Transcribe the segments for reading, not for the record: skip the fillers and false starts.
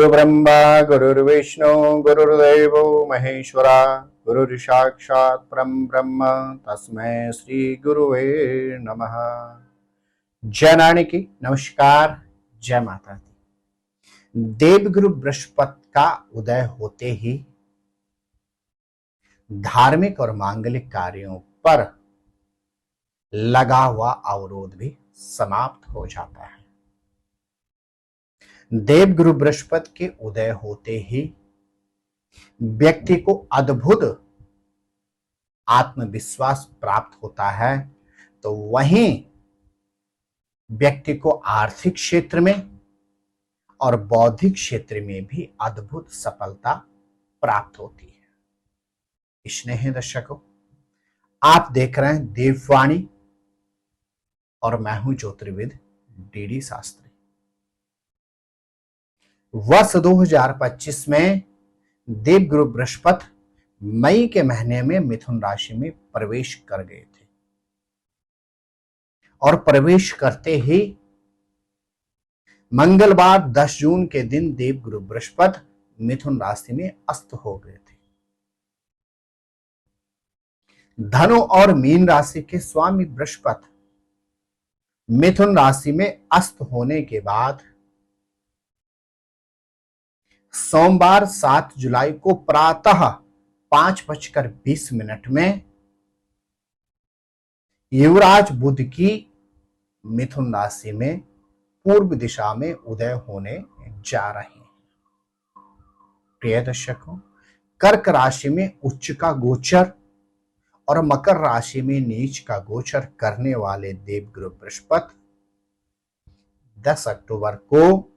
गुरु ब्रह्मा गुरुर्विष्णु गुरुर्देवो महेश्वरा गुरु साक्षात् परम ब्रह्म तस्मै श्री गुरुवे नमः। जय नारायण की नमस्कार, जय माता दी। देवगुरु बृहस्पति का उदय होते ही धार्मिक और मांगलिक कार्यों पर लगा हुआ अवरोध भी समाप्त हो जाता है। देवगुरु बृहस्पति के उदय होते ही व्यक्ति को अद्भुत आत्मविश्वास प्राप्त होता है, तो वहीं व्यक्ति को आर्थिक क्षेत्र में और बौद्धिक क्षेत्र में भी अद्भुत सफलता प्राप्त होती है। स्नेह दर्शकों, आप देख रहे हैं देववाणी और मैं हूं ज्योतिर्विद डीडी शास्त्री। वर्ष 2025 में देवगुरु बृहस्पति मई के महीने में मिथुन राशि में प्रवेश कर गए थे और प्रवेश करते ही मंगलवार 10 जून के दिन देवगुरु बृहस्पति मिथुन राशि में अस्त हो गए थे। धनु और मीन राशि के स्वामी बृहस्पति मिथुन राशि में अस्त होने के बाद सोमवार 7 जुलाई को प्रातः 5:20 में युवराज बुध की मिथुन राशि में पूर्व दिशा में उदय होने जा रहे हैं। प्रिय दर्शकों, कर्क राशि में उच्च का गोचर और मकर राशि में नीच का गोचर करने वाले देवगुरु बृहस्पति 10 अक्टूबर को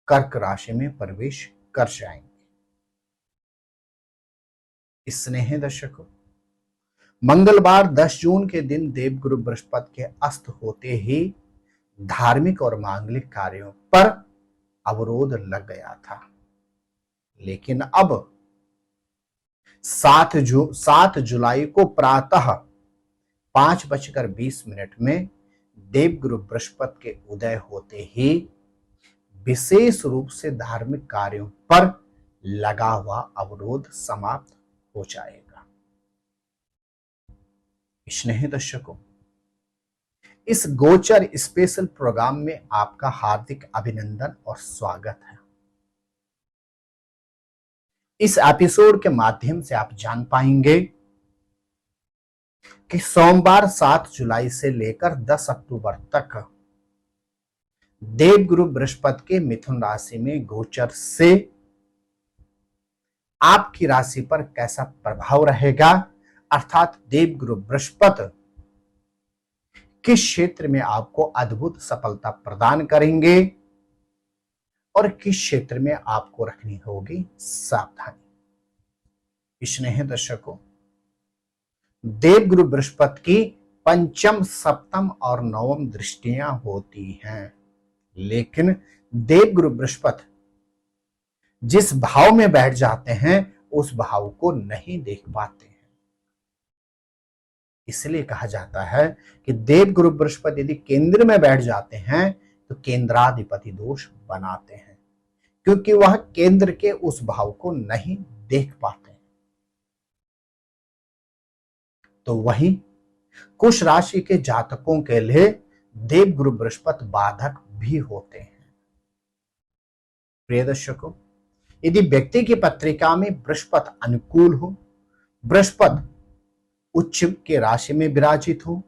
कर्क राशि में प्रवेश कर जाएंगे। स्नेह दर्शकों, मंगलवार 10 जून के दिन देवगुरु बृहस्पति के अस्त होते ही धार्मिक और मांगलिक कार्यों पर अवरोध लग गया था, लेकिन अब 7 जुलाई को प्रातः 5:20 में देवगुरु बृहस्पति के उदय होते ही विशेष रूप से धार्मिक कार्यों पर लगा हुआ अवरोध समाप्त हो जाएगा। स्नेह दर्शकों, इस गोचर स्पेशल प्रोग्राम में आपका हार्दिक अभिनंदन और स्वागत है। इस एपिसोड के माध्यम से आप जान पाएंगे कि सोमवार 7 जुलाई से लेकर 10 अक्टूबर तक देवगुरु बृहस्पति के मिथुन राशि में गोचर से आपकी राशि पर कैसा प्रभाव रहेगा, अर्थात देवगुरु बृहस्पति किस क्षेत्र में आपको अद्भुत सफलता प्रदान करेंगे और किस क्षेत्र में आपको रखनी होगी सावधानी। स्नेह दर्शकों, देवगुरु बृहस्पति की पंचम, सप्तम और नवम दृष्टियां होती हैं, लेकिन देवगुरु बृहस्पति जिस भाव में बैठ जाते हैं उस भाव को नहीं देख पाते हैं। इसलिए कहा जाता है कि देवगुरु बृहस्पति यदि केंद्र में बैठ जाते हैं तो केंद्राधिपति दोष बनाते हैं, क्योंकि वह केंद्र के उस भाव को नहीं देख पाते। तो वहीं कुछ राशि के जातकों के लिए देवगुरु बृहस्पति बाधक भी होते हैं। प्रिय दर्शकों, यदि व्यक्ति की पत्रिका में बृहस्पति अनुकूल हो, बृहस्पति उच्च के राशि में विराजित हो,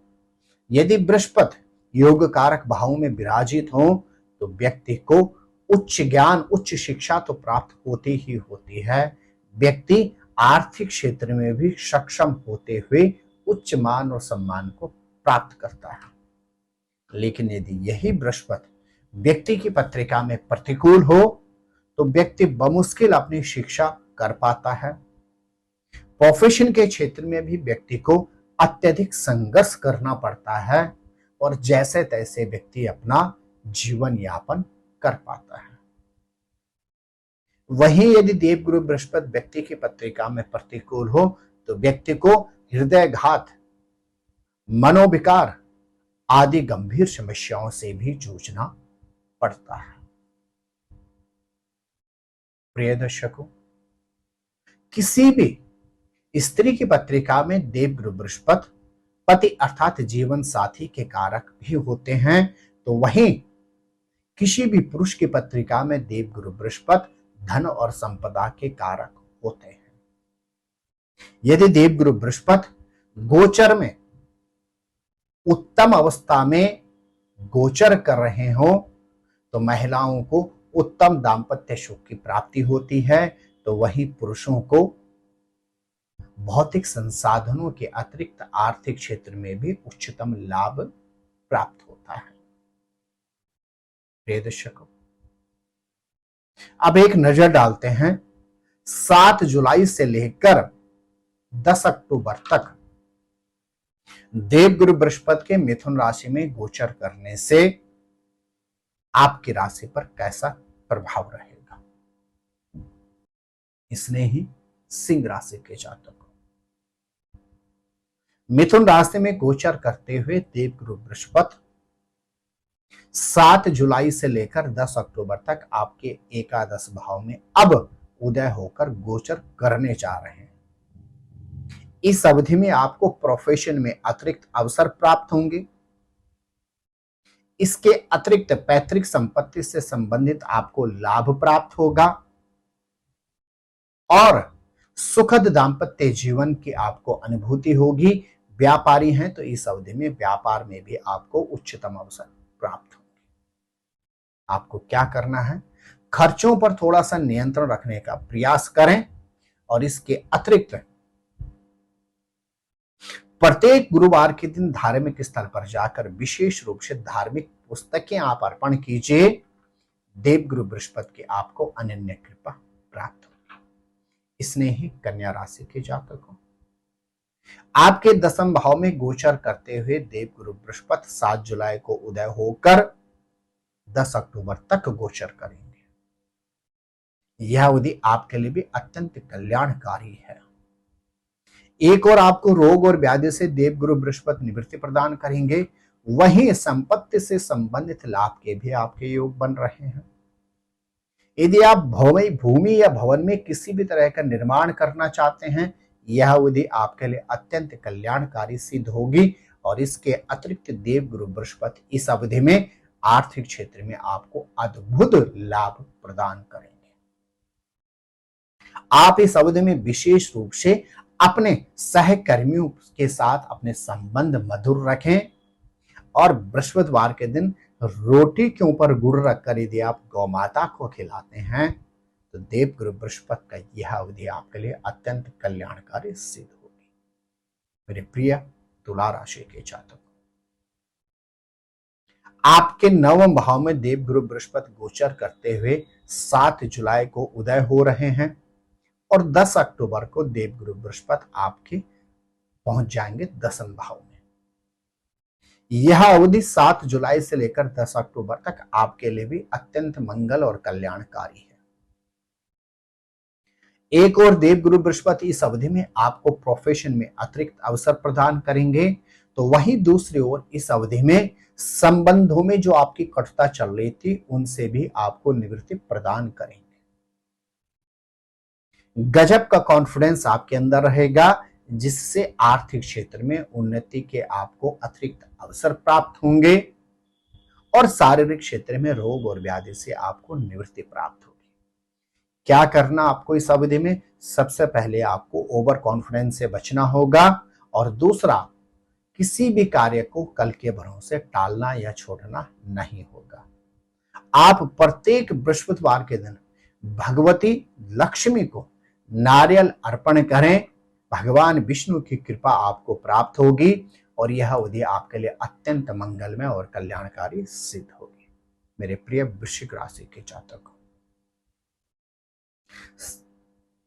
यदि बृहस्पति योग कारक भाव में विराजित हो, तो व्यक्ति को उच्च ज्ञान, उच्च शिक्षा तो प्राप्त होती ही होती है। व्यक्ति आर्थिक क्षेत्र में भी सक्षम होते हुए उच्च मान और सम्मान को प्राप्त करता है। लेकिन यदि यही बृहस्पति व्यक्ति की पत्रिका में प्रतिकूल हो तो व्यक्ति बमुश्किल अपनी शिक्षा कर पाता है। प्रोफेशन के क्षेत्र में भी व्यक्ति को अत्यधिक संघर्ष करना पड़ता है और जैसे तैसे व्यक्ति अपना जीवन यापन कर पाता है। वहीं यदि देवगुरु बृहस्पति व्यक्ति की पत्रिका में प्रतिकूल हो तो व्यक्ति को हृदयघात, मनोविकार आदि गंभीर समस्याओं से भी जूझना पड़ता है। प्रिय दर्शकों, किसी भी स्त्री की पत्रिका में देवगुरु बृहस्पति पति अर्थात जीवन साथी के कारक भी होते हैं, तो वहीं किसी भी पुरुष की पत्रिका में देवगुरु बृहस्पति धन और संपदा के कारक होते हैं। यदि देवगुरु बृहस्पति गोचर में उत्तम अवस्था में गोचर कर रहे हो तो महिलाओं को उत्तम दाम्पत्य सुख की प्राप्ति होती है, तो वही पुरुषों को भौतिक संसाधनों के अतिरिक्त आर्थिक क्षेत्र में भी उच्चतम लाभ प्राप्त होता है। प्रिय दर्शकों, अब एक नजर डालते हैं 7 जुलाई से लेकर 10 अक्टूबर तक देवगुरु बृहस्पति के मिथुन राशि में गोचर करने से आपकी राशि पर कैसा प्रभाव रहेगा। इसने ही सिंह राशि के जातकों, मिथुन राशि में गोचर करते हुए देवगुरु बृहस्पति 7 जुलाई से लेकर 10 अक्टूबर तक आपके एकादश भाव में अब उदय होकर गोचर करने जा रहे हैं। इस अवधि में आपको प्रोफेशन में अतिरिक्त अवसर प्राप्त होंगे। इसके अतिरिक्त पैतृक संपत्ति से संबंधित आपको लाभ प्राप्त होगा और सुखद दाम्पत्य जीवन की आपको अनुभूति होगी। व्यापारी हैं तो इस अवधि में व्यापार में भी आपको उच्चतम अवसर प्राप्त होंगे। आपको क्या करना है, खर्चों पर थोड़ा सा नियंत्रण रखने का प्रयास करें और इसके अतिरिक्त प्रत्येक गुरुवार के दिन धार्मिक स्थल पर जाकर विशेष रूप से धार्मिक पुस्तकें आप अर्पण कीजिए। देवगुरु बृहस्पति की आपको अनन्य कृपा प्राप्त होगी। इसने ही कन्या राशि के जातकों, आपके दसम भाव में गोचर करते हुए देवगुरु बृहस्पति 7 जुलाई को उदय होकर 10 अक्टूबर तक गोचर करेंगे। यह अवधि आपके लिए भी अत्यंत कल्याणकारी है। एक और आपको रोग और व्याधि से देवगुरु बृहस्पति निवृत्ति प्रदान करेंगे, वहीं संपत्ति से संबंधित लाभ के भी आपके योग बन रहे हैं। यदि आप भूमि या भवन में किसी भी तरह का निर्माण करना चाहते हैं, यह अवधि आपके लिए अत्यंत कल्याणकारी सिद्ध होगी और इसके अतिरिक्त देवगुरु बृहस्पति इस अवधि में आर्थिक क्षेत्र में आपको अद्भुत लाभ प्रदान करेंगे। आप इस अवधि में विशेष रूप से अपने सहकर्मियों के साथ अपने संबंध मधुर रखें और बृहस्पतिवार के दिन रोटी के ऊपर गुड़ रखकर यदि आप गौ माता को खिलाते हैं तो देवगुरु बृहस्पति का यह अवधि आपके लिए अत्यंत कल्याणकारी सिद्ध होगी। मेरे प्रिय तुला राशि के जातकों, आपके नवम भाव में देवगुरु बृहस्पति गोचर करते हुए 7 जुलाई को उदय हो रहे हैं और 10 अक्टूबर को देवगुरु बृहस्पति आपके पहुंच जाएंगे दसम भाव में। यह अवधि 7 जुलाई से लेकर 10 अक्टूबर तक आपके लिए भी अत्यंत मंगल और कल्याणकारी है। एक और देवगुरु बृहस्पति इस अवधि में आपको प्रोफेशन में अतिरिक्त अवसर प्रदान करेंगे, तो वहीं दूसरी ओर इस अवधि में संबंधों में जो आपकी कटुता चल रही थी उनसे भी आपको निवृत्ति प्रदान करेंगे। गजब का कॉन्फिडेंस आपके अंदर रहेगा, जिससे आर्थिक क्षेत्र में उन्नति के आपको अतिरिक्त अवसर प्राप्त होंगे और शारीरिक क्षेत्र में रोग और व्याधि से आपको निवृत्ति प्राप्त होगी। क्या करना आपको इस अवधि में, सबसे पहले आपको ओवर कॉन्फिडेंस से बचना होगा और दूसरा किसी भी कार्य को कल के भरोसे टालना या छोड़ना नहीं होगा। आप प्रत्येक बृहस्पतिवार के दिन भगवती लक्ष्मी को नारियल अर्पण करें, भगवान विष्णु की कृपा आपको प्राप्त होगी और यह अवधि आपके लिए अत्यंत मंगलमय और कल्याणकारी सिद्ध होगी। मेरे प्रिय वृश्चिक राशि के जातकों,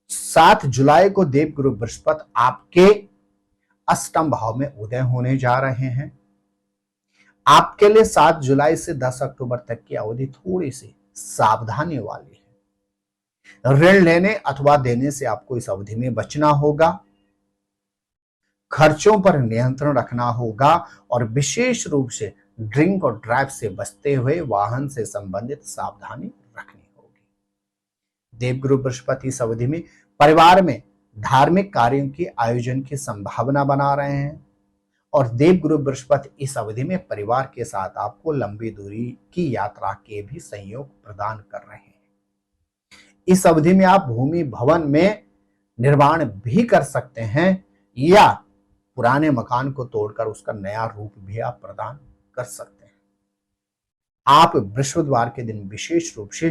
7 जुलाई को देवगुरु बृहस्पति आपके अष्टम भाव में उदय होने जा रहे हैं। आपके लिए 7 जुलाई से 10 अक्टूबर तक की अवधि थोड़ी सी सावधानी वाली है। ऋण लेने अथवा देने से आपको इस अवधि में बचना होगा, खर्चों पर नियंत्रण रखना होगा और विशेष रूप से ड्रिंक और ड्राइव से बचते हुए वाहन से संबंधित सावधानी रखनी होगी। देवगुरु बृहस्पति इस अवधि में परिवार में धार्मिक कार्यों के आयोजन की संभावना बना रहे हैं और देवगुरु बृहस्पति इस अवधि में परिवार के साथ आपको लंबी दूरी की यात्रा के भी संयोग प्रदान कर रहे हैं। इस अवधि में आप भूमि भवन में निर्माण भी कर सकते हैं या पुराने मकान को तोड़कर उसका नया रूप भी आप प्रदान कर सकते हैं। आप बृहस्पतिवार के दिन विशेष रूप से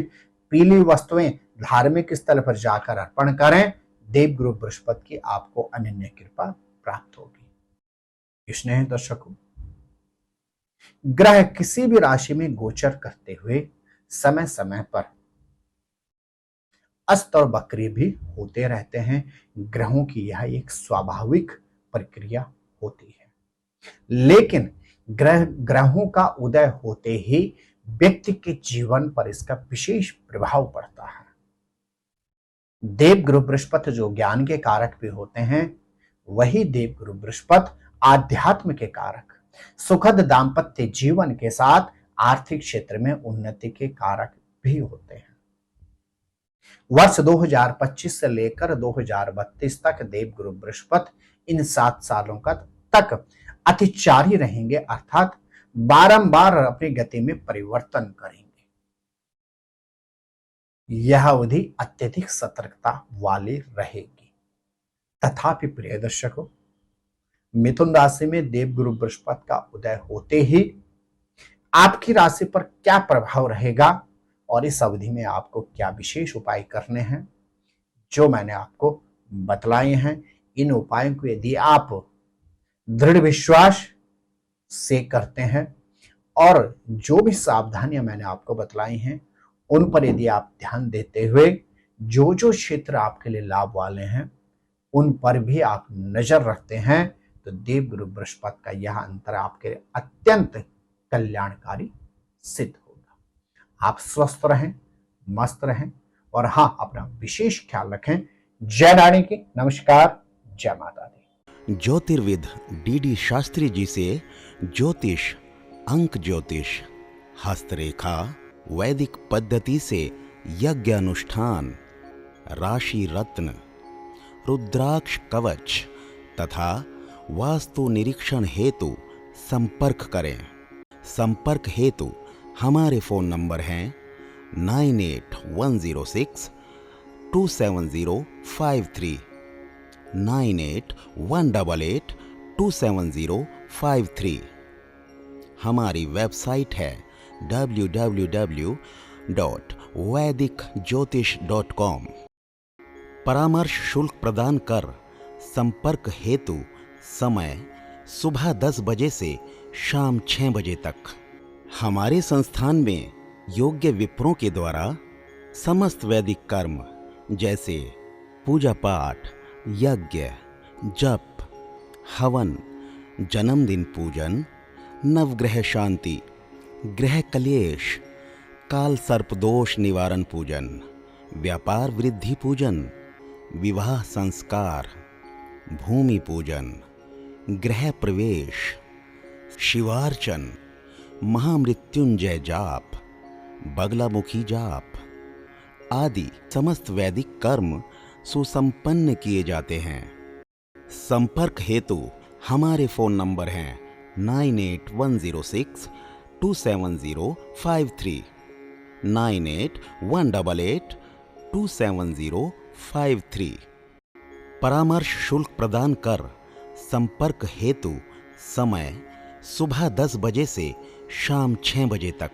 पीली वस्तुएं धार्मिक स्थल पर जाकर अर्पण करें। देवगुरु बृहस्पति की आपको अनन्य कृपा प्राप्त होगी। स्नेह दर्शकों, ग्रह किसी भी राशि में गोचर करते हुए समय समय पर अस्त और वक्री भी होते रहते हैं। ग्रहों की यह एक स्वाभाविक प्रक्रिया होती है, लेकिन ग्रहों का उदय होते ही व्यक्ति के जीवन पर इसका विशेष प्रभाव पड़ता है। देवगुरु बृहस्पति जो ज्ञान के कारक भी होते हैं, वही देवगुरु बृहस्पति आध्यात्म के कारक, सुखद दाम्पत्य जीवन के साथ आर्थिक क्षेत्र में उन्नति के कारक भी होते हैं। वर्ष 2025 से लेकर 2032 तक देवगुरु बृहस्पति इन 7 सालों का तक अतिचारी रहेंगे, अर्थात बारंबार अपनी गति में परिवर्तन करेंगे। यह अवधि अत्यधिक सतर्कता वाली रहेगी। तथापि प्रिय दर्शकों, मिथुन राशि में देवगुरु बृहस्पति का उदय होते ही आपकी राशि पर क्या प्रभाव रहेगा और इस अवधि में आपको क्या विशेष उपाय करने हैं, जो मैंने आपको बतलाए हैं, इन उपायों को यदि आप दृढ़ विश्वास से करते हैं और जो भी सावधानियां मैंने आपको बतलाई हैं उन पर यदि आप ध्यान देते हुए जो जो क्षेत्र आपके लिए लाभ वाले हैं उन पर भी आप नजर रखते हैं, तो देवगुरु बृहस्पति का यह अंतर आपके लिए अत्यंत कल्याणकारी सिद्ध होगा। आप स्वस्थ रहें, मस्त रहें और हाँ, अपना विशेष ख्याल रखें। जय रानी की नमस्कार, जय माता दी। ज्योतिर्विद डीडी शास्त्री जी से ज्योतिष, अंक ज्योतिष, हस्तरेखा, वैदिक पद्धति से यज्ञ अनुष्ठान, राशि रत्न, रुद्राक्ष कवच तथा वास्तु निरीक्षण हेतु संपर्क करें। संपर्क हेतु हमारे फोन नंबर हैं 9810627053, 9818827053। हमारी वेबसाइट है www.vedicjyotish.com। परामर्श शुल्क प्रदान कर संपर्क हेतु समय सुबह 10 बजे से शाम 6 बजे तक। हमारे संस्थान में योग्य विप्रों के द्वारा समस्त वैदिक कर्म जैसे पूजा पाठ, यज्ञ, जप, हवन, जन्मदिन पूजन, नवग्रह शांति, ग्रह कलेश, काल सर्प दोष निवारण पूजन, व्यापार वृद्धि पूजन, विवाह संस्कार, भूमि पूजन, गृह प्रवेश, शिवार्चन, महामृत्युंजय जाप, बगलामुखी जाप आदि समस्त वैदिक कर्म सुसंपन्न किए जाते हैं। संपर्क हेतु हमारे फोन नंबर हैं 9810627053, 9818827053। परामर्श शुल्क प्रदान कर संपर्क हेतु समय सुबह 10 बजे से शाम 6 बजे तक।